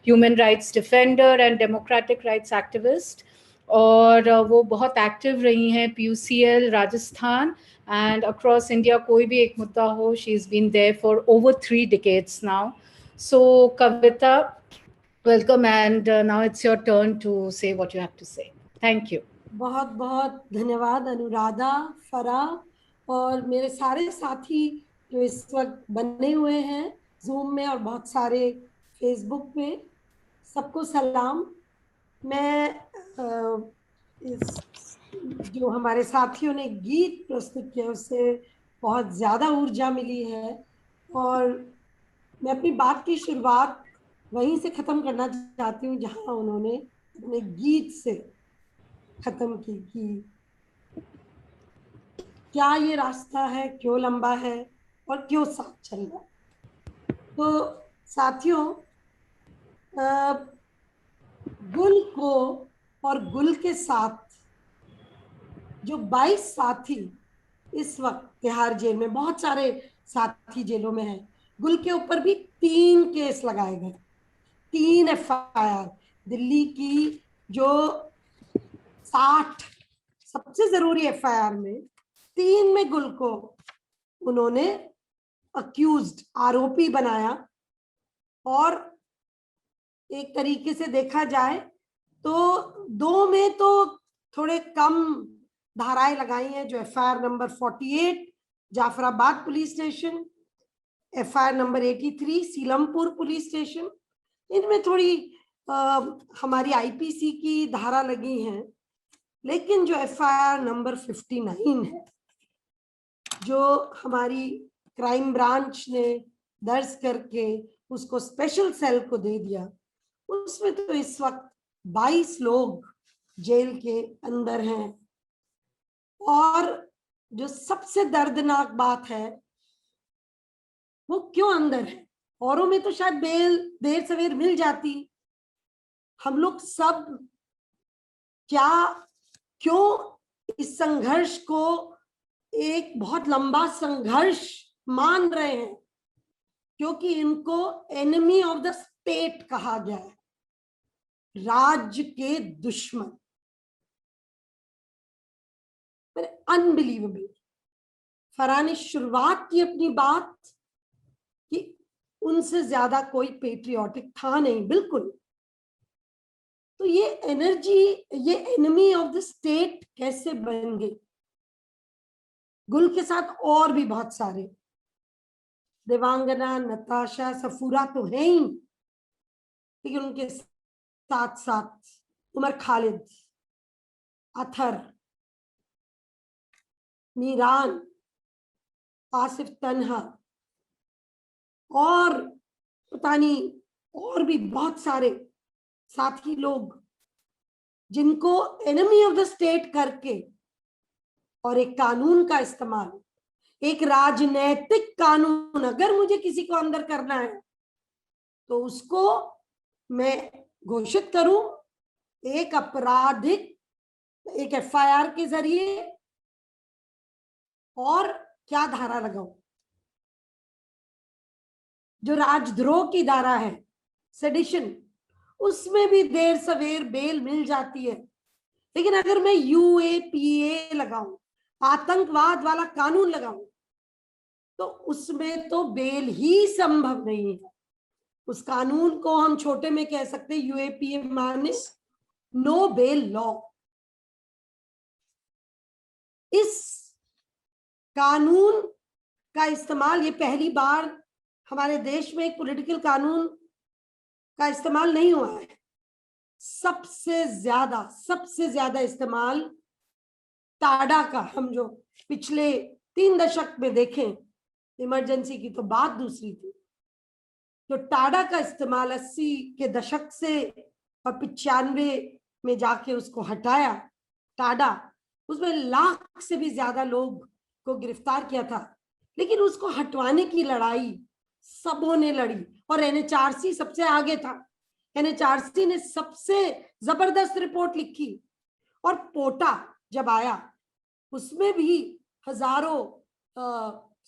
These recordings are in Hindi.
Human rights defender and democratic rights activist, और वो बहुत एक्टिव रही हैं PUCL Rajasthan and across India. कोई भी एक मुद्दा हो, she is been there for over 3 decades now. So Kavita, welcome, and now it's your turn to say what you have to say. Thank you. बहुत बहुत धन्यवाद अनुराधा, फराह और मेरे सारे साथी जो इस वक्त बने हुए हैं जूम में और बहुत सारे फेसबुक पे, सबको सलाम। मैं जो हमारे साथियों ने गीत प्रस्तुत किया उससे बहुत ज्यादा ऊर्जा मिली है, और मैं अपनी बात की शुरुआत वहीं से खत्म करना चाहती हूँ जहां उन्होंने अपने गीत से खत्म की कि क्या ये रास्ता है, क्यों लंबा है और क्यों साथ चलना। तो साथियों, गुल को और गुल के साथ जो 22 साथी इस वक्त तिहाड़ जेल में, बहुत सारे साथी जेलों में हैं, गुल के ऊपर भी 3 केस लगाए गए, 3 FIR। दिल्ली की जो 60 सबसे जरूरी FIR में 3 में गुल को उन्होंने अक्यूज्ड, आरोपी बनाया। और एक तरीके से देखा जाए तो 2 में तो थोड़े कम धाराएं लगाई हैं, जो FIR number 48 Jafrabad police station, FIR number 83 Seelampur police station, इनमें थोड़ी हमारी IPC की धारा लगी हैं। लेकिन जो FIR नंबर 59 है, जो हमारी क्राइम ब्रांच ने दर्ज करके उसको स्पेशल सेल को दे दिया, उसमें तो इस वक्त 22 लोग जेल के अंदर हैं। और जो सबसे दर्दनाक बात है, वो क्यों अंदर है? औरों में तो शायद बेल देर सवेर मिल जाती, हम लोग सब क्यों इस संघर्ष को एक बहुत लंबा संघर्ष मान रहे हैं? क्योंकि इनको एनिमी ऑफ द स्टेट कहा गया है, राज्य के दुश्मन। अनबिलीवेबल। फराह ने शुरुआत की अपनी बात कि उनसे ज्यादा कोई पेट्रियोटिक था नहीं, बिल्कुल। तो ये एनर्जी, ये एनिमी ऑफ द स्टेट कैसे बन गई? गुल के साथ और भी बहुत सारे, देवांगना, नताशा, सफूरा तो है ही, लेकिन उनके साथ साथ उमर खालिद, अथर, मीरान, आसिफ तन्हा और पता नहीं और भी बहुत सारे साथी लोग, जिनको एनिमी ऑफ द स्टेट करके और एक कानून का इस्तेमाल, एक राजनैतिक कानून, अगर मुझे किसी को अंदर करना है तो उसको मैं घोषित करूं एक आपराधिक, एक FIR के जरिए, और क्या धारा लगाऊं? जो राजद्रोह की धारा है, सेडिशन, उसमें भी देर सवेर बेल मिल जाती है। लेकिन अगर मैं UAPA लगाऊं, आतंकवाद वाला कानून लगाऊं, तो उसमें तो बेल ही संभव नहीं है। उस कानून को हम छोटे में कह सकते हैं UAPA माने नो बेल लॉ। इस कानून का इस्तेमाल, ये पहली बार हमारे देश में एक पॉलिटिकल कानून का इस्तेमाल नहीं हुआ है। सबसे ज्यादा इस्तेमाल टाडा का, हम जो पिछले 3 दशक में देखें, इमरजेंसी की तो बात दूसरी थी, जो टाडा का इस्तेमाल 80 के दशक से और 95 में जाके उसको हटाया टाडा, उसमें लाख से भी ज्यादा लोग को गिरफ्तार किया था। लेकिन उसको हटवाने की लड़ाई सबों ने लड़ी, और NHRC सबसे आगे था। NHRC ने सबसे जबरदस्त रिपोर्ट लिखी, और पोटा जब आया उसमें भी हजारों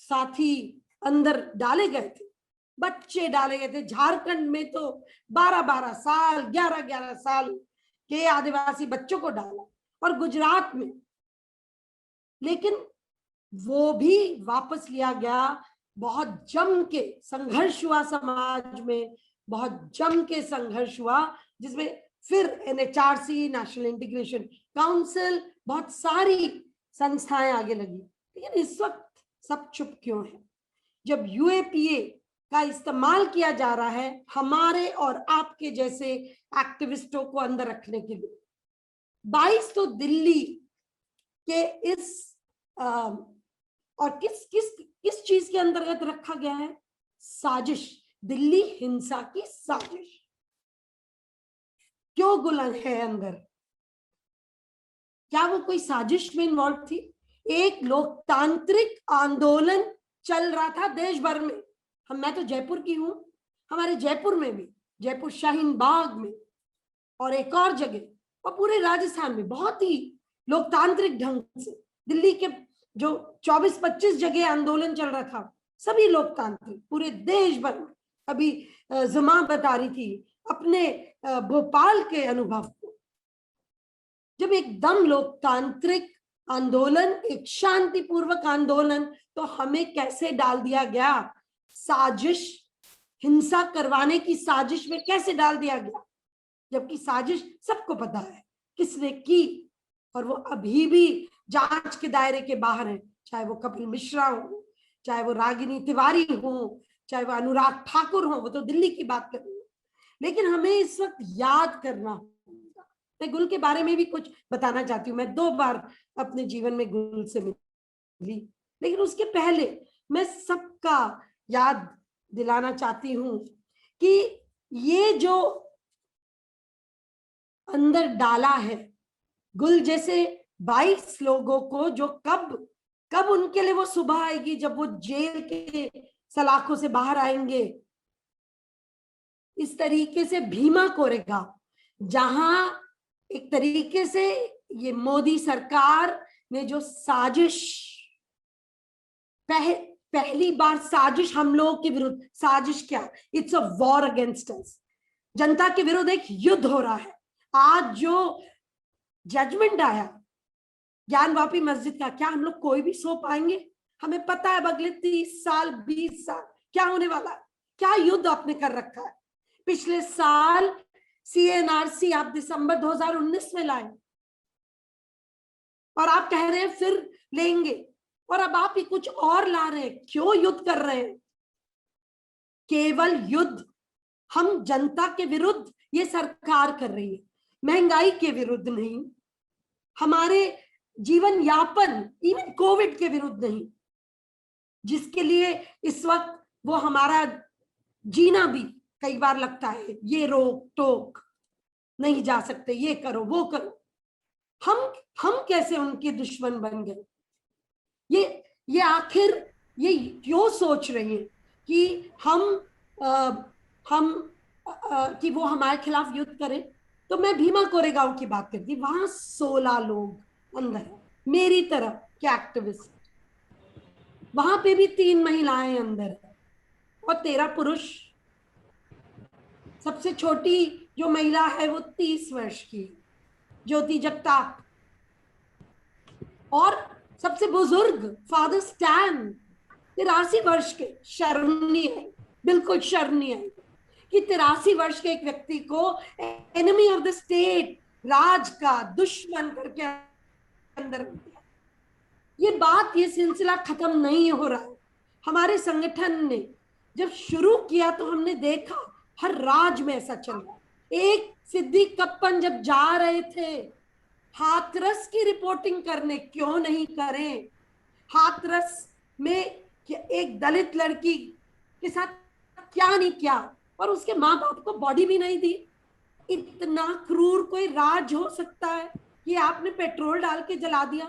साथी अंदर डाले गए थे। बच्चे डाले गए थे। झारखंड में तो 12-12 साल, 11-11 साल के आदिवासी बच्चों को डाला, और गुजरात में, लेकिन वो भी वापस लिया गया। बहुत जम के संघर्ष हुआ समाज में, बहुत जम के संघर्ष हुआ, जिसमें फिर NHRC, नेशनल इंटीग्रेशन काउंसिल, बहुत सारी संस्थाएं आगे लगी। लेकिन इस वक्त सब चुप क्यों है? जब UAPA का इस्तेमाल किया जा रहा है हमारे और आपके जैसे एक्टिविस्टों को अंदर रखने के लिए। 22 तो दिल्ली के इस और किस किस किस चीज के अंतर्गत रखा गया है? साजिश, दिल्ली हिंसा की साजिश। क्यों गुल है अंदर? क्या वो कोई साजिश में इन्वॉल्व थी? एक लोकतांत्रिक आंदोलन चल रहा था देश भर में। मैं तो जयपुर की हूं, हमारे जयपुर में भी, जयपुर शाहीन बाग में और एक और जगह, और पूरे राजस्थान में बहुत ही लोकतांत्रिक ढंग से दिल्ली के जो 24-25 जगह आंदोलन चल रहा था, सभी लोकतांत्रिक, पूरे देश भर में। अभी जुमा बता रही थी अपने भोपाल के अनुभव को, जब एकदम लोकतांत्रिक आंदोलन, एक शांतिपूर्वक आंदोलन, तो हमें कैसे डाल दिया गया साजिश, हिंसा करवाने की साजिश में कैसे डाल दिया गया, जबकि साजिश सबको पता है किसने की, और वो अभी भी जांच के दायरे के बाहर है। चाहे वो कपिल मिश्रा हो, चाहे वो रागिनी तिवारी हो, चाहे वो अनुराग ठाकुर हो, वो तो दिल्ली की बात कर रही है। लेकिन हमें इस वक्त याद करना होगा। मैं गुल के बारे में भी कुछ बताना चाहती हूँ। मैं 2 बार अपने जीवन में गुल से मिली, लेकिन उसके पहले मैं सबका याद दिलाना चाहती हूँ कि ये जो अंदर डाला है गुल जैसे 22 लोगों को, जो कब उनके लिए वो सुबह आएगी जब वो जेल के सलाखों से बाहर आएंगे। इस तरीके से भीमा कोरेगा, जहां एक तरीके से ये मोदी सरकार ने जो साजिश, पहली बार साजिश हम लोगों के विरुद्ध, साजिश क्या, it's a war against us, जनता के विरुद्ध एक युद्ध हो रहा है। आज जो जजमेंट आया ज्ञानवापी मस्जिद का, क्या हम लोग कोई भी सो पाएंगे? हमें पता है अगले 30 साल 20 साल क्या होने वाला है, क्या युद्ध आपने कर रखा है। पिछले साल CNRC आप दिसंबर 2019 में लाए, और आप कह रहे हैं फिर लेंगे, और अब आप ही कुछ और ला रहे हैं। क्यों युद्ध कर रहे हैं? केवल युद्ध हम जनता के विरुद्ध ये सरकार कर रही है, महंगाई के विरुद्ध नहीं, हमारे जीवन यापन, इवन कोविड के विरुद्ध नहीं, जिसके लिए इस वक्त वो हमारा जीना भी कई बार लगता है ये रोक टोक, नहीं जा सकते, ये करो वो करो। हम कैसे उनके दुश्मन बन गए? ये आखिर ये क्यों सोच रहे हैं कि कि वो हमारे खिलाफ युद्ध करें? तो मैं भीमा कोरेगांव की बात करती, वहां 16 लोग अंदर है मेरी तरफ के एक्टिविस्ट, वहां पे भी 3 महिलाएं अंदर है और 13 पुरुष। सबसे छोटी जो महिला है वो 30 वर्ष की, ज्योति जगताप, और सबसे बुजुर्ग फादर स्टैन 83 वर्ष के। शर्म नहीं आई, बिल्कुल शर्म नहीं आई कि 83 वर्ष के एक व्यक्ति को एनिमी ऑफ द स्टेट, राज का दुश्मन करके अंदर दिया। ये बात, ये सिलसिला खत्म नहीं हो रहा है। हमारे संगठन ने जब शुरू किया तो हमने देखा हर राज्य में ऐसा चल रहा है। एक सिद्दीक कप्पन जब जा रहे थे हाथरस की रिपोर्टिंग करने, क्यों नहीं करें? हाथरस में एक दलित लड़की के साथ क्या नहीं किया, और उसके माँ बाप को बॉडी भी नहीं दी। इतना क्रूर कोई राज हो सकता है कि आपने पेट्रोल डाल के जला दिया?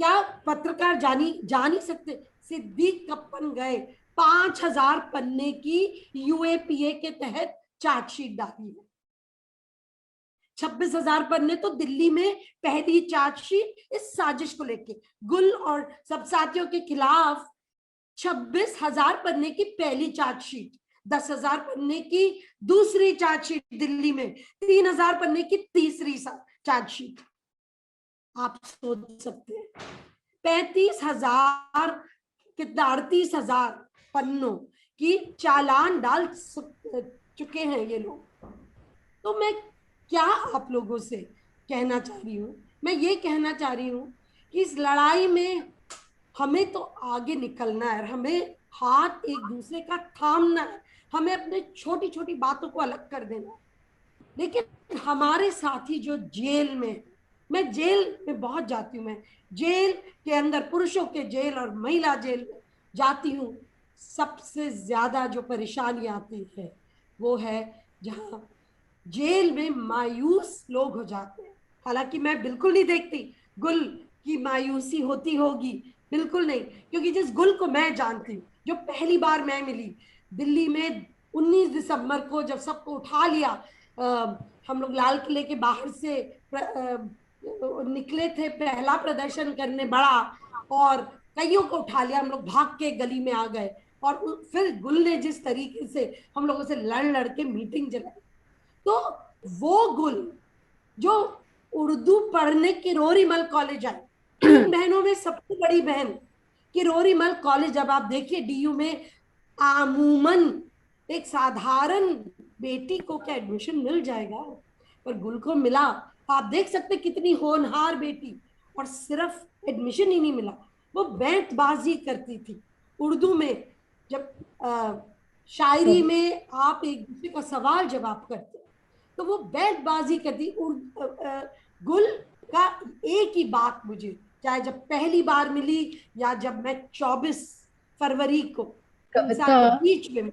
क्या पत्रकार जा नहीं सकते? सिद्दीक कप्पन गए, 5000 पन्ने की UAPA के तहत चार्जशीट डाली है। 26,000 पन्ने तो दिल्ली में पहली चार्जशीट इस साजिश को लेके गुल और सब साथियों के खिलाफ 26,000 पन्ने की पहली चार्जशीट, 10,000 पन्ने की दूसरी चार्जशीट दिल्ली में, 3,000 पन्ने की तीसरी चार्जशीट। आप सोच सकते हैं 35,000 कितना 38,000 पन्नों की चालान डाल चुके हैं ये लोग। तो मैं क्या आप लोगों से कहना चाह रही हूं, मैं ये कहना चाह रही हूं कि इस लड़ाई में हमें तो आगे निकलना है, हमें हाथ एक दूसरे का थामना है, हमें अपने छोटी छोटी बातों को अलग कर देना है। लेकिन हमारे साथी जो जेल में, मैं जेल में बहुत जाती हूँ, मैं जेल के अंदर पुरुषों के जेल और महिला जेल में जाती हूँ, सबसे ज्यादा जो परेशानी आती है वो है जहाँ जेल में मायूस लोग हो जाते हैं। हालांकि मैं बिल्कुल नहीं देखती गुल की मायूसी होती होगी, बिल्कुल नहीं, क्योंकि जिस गुल को मैं जानती हूँ, जो पहली बार मैं मिली दिल्ली में 19 दिसंबर को, जब सबको उठा लिया, हम लोग लाल किले के बाहर से निकले थे पहला प्रदर्शन करने बड़ा, और कईयों को उठा लिया, हम लोग भाग के गली में आ गए, और फिर गुल ने जिस तरीके से हम लोगों से लड़ लड़ के मीटिंग जलाई, तो वो गुल जो उर्दू पढ़ने किरोरीमल कॉलेज आई, 3 बहनों में सबसे बड़ी बहन किरोरीमल कॉलेज, जब आप देखिए डीयू में आमूमन एक साधारण बेटी को क्या एडमिशन मिल जाएगा, पर गुल को मिला। आप देख सकते कितनी होनहार बेटी, और सिर्फ एडमिशन ही नहीं मिला, वो बैंतबाजी करती थी उर्दू में। जब शायरी में आप एक दूसरे का सवाल जवाब करते, तो वो बैंतबाजी करती। गुल का एक ही बात मुझे, चाहे जब पहली बार मिली या जब मैं 24 फरवरी को हिंसा कविता, के बीच में,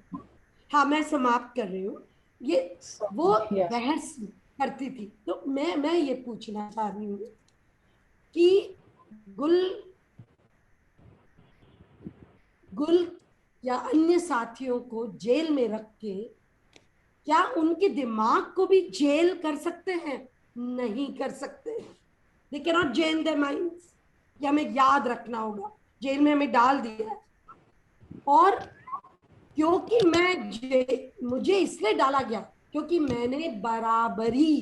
हाँ मैं समाप्त कर रही हूँ, ये वो बहस करती थी। तो मैं ये पूछना चाह रही हूँ कि गुल गुल या अन्य साथियों को जेल में रख के क्या उनके दिमाग को भी जेल कर सकते हैं? नहीं कर सकते। They can not jail their minds. ये हमें याद रखना होगा। जेल में हमें डाल दिया है, और क्योंकि मुझे इसलिए डाला गया क्योंकि मैंने बराबरी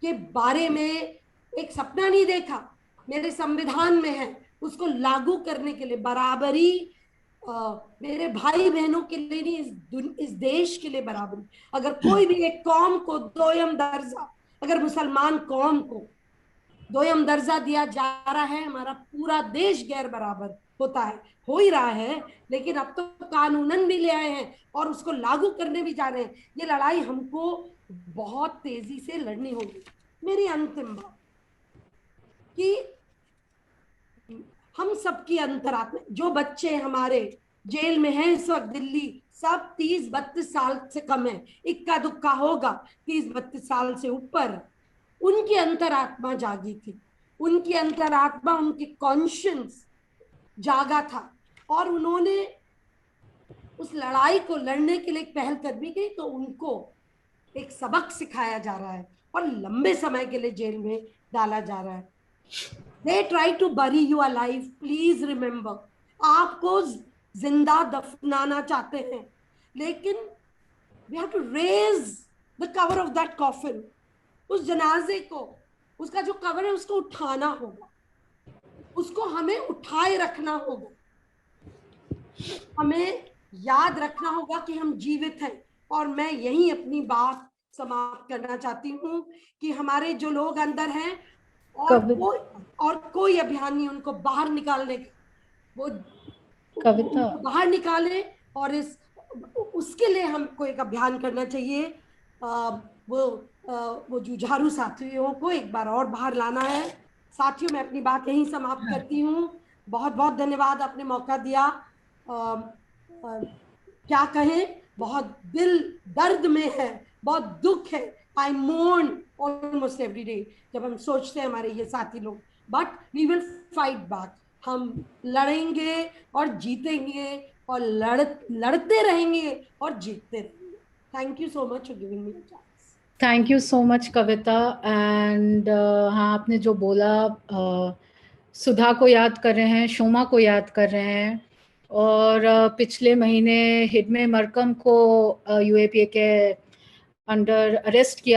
के बारे में एक सपना नहीं देखा, मेरे संविधान में है, उसको लागू करने के लिए बराबरी, मेरे भाई बहनों के लिए नहीं, इस देश के लिए बराबरी। अगर कोई भी एक कौम को दोयम दर्जा, अगर मुसलमान कौम को दोयम दर्जा दिया जा रहा है, हमारा पूरा देश गैर बराबर होता है, हो ही रहा है, लेकिन अब तो कानूनन भी ले आए हैं और उसको लागू करने भी जा रहे हैं। ये लड़ाई हमको बहुत तेजी से लड़नी होगी। मेरी अंतिम बात कि हम सबकी अंतरात्मा, जो बच्चे हमारे जेल में हैं इस वक्त दिल्ली, सब 30-32 साल से कम है, इक्का दुक्का होगा 30-32 साल से ऊपर, उनकी अंतरात्मा जागी थी, उनकी अंतरात्मा, उनकी कॉन्शियंस जागा था, और उन्होंने उस लड़ाई को लड़ने के लिए एक पहलकदमी की, तो उनको एक सबक सिखाया जा रहा है और लंबे समय के लिए जेल में डाला जा रहा है। They try to bury you alive. Please remember, आपको जिंदा दफनाना चाहते हैं, लेकिन we have to raise the cover of that coffin. उस जनाजे को, उसका जो कवर है उसको उठाना होगा, उसको हमें उठाए रखना होगा, हमें याद रखना होगा कि हम जीवित हैं। और मैं यही अपनी बात समाप्त करना चाहती हूँ कि हमारे जो लोग अंदर हैं, और कोई अभियान नहीं उनको बाहर निकालने का, वो कविता, उनको बाहर निकाले, और उसके लिए हमको एक अभियान करना चाहिए। वो जुझारू साथियों को एक बार और बाहर लाना है। साथियों, मैं अपनी बात यहीं समाप्त करती हूँ। बहुत बहुत धन्यवाद, आपने मौका दिया। क्या कहें, बहुत दिल दर्द में है, बहुत दुख है। I mourn almost every day जब हम सोचते हैं हमारे ये साथी लोग, but we will fight back. हम लड़ेंगे और जीतेंगे, और लड़ते रहेंगे और जीतते रहेंगे। Thank you so much for giving me a chance. Thank you so much Kavita. And हाँ, आपने जो बोला, सुधा को याद कर रहे हैं, शोमा को याद कर रहे हैं, और पिछले महीने हिडमे मरकम को यूएपीए के अंडर अरेस्ट किया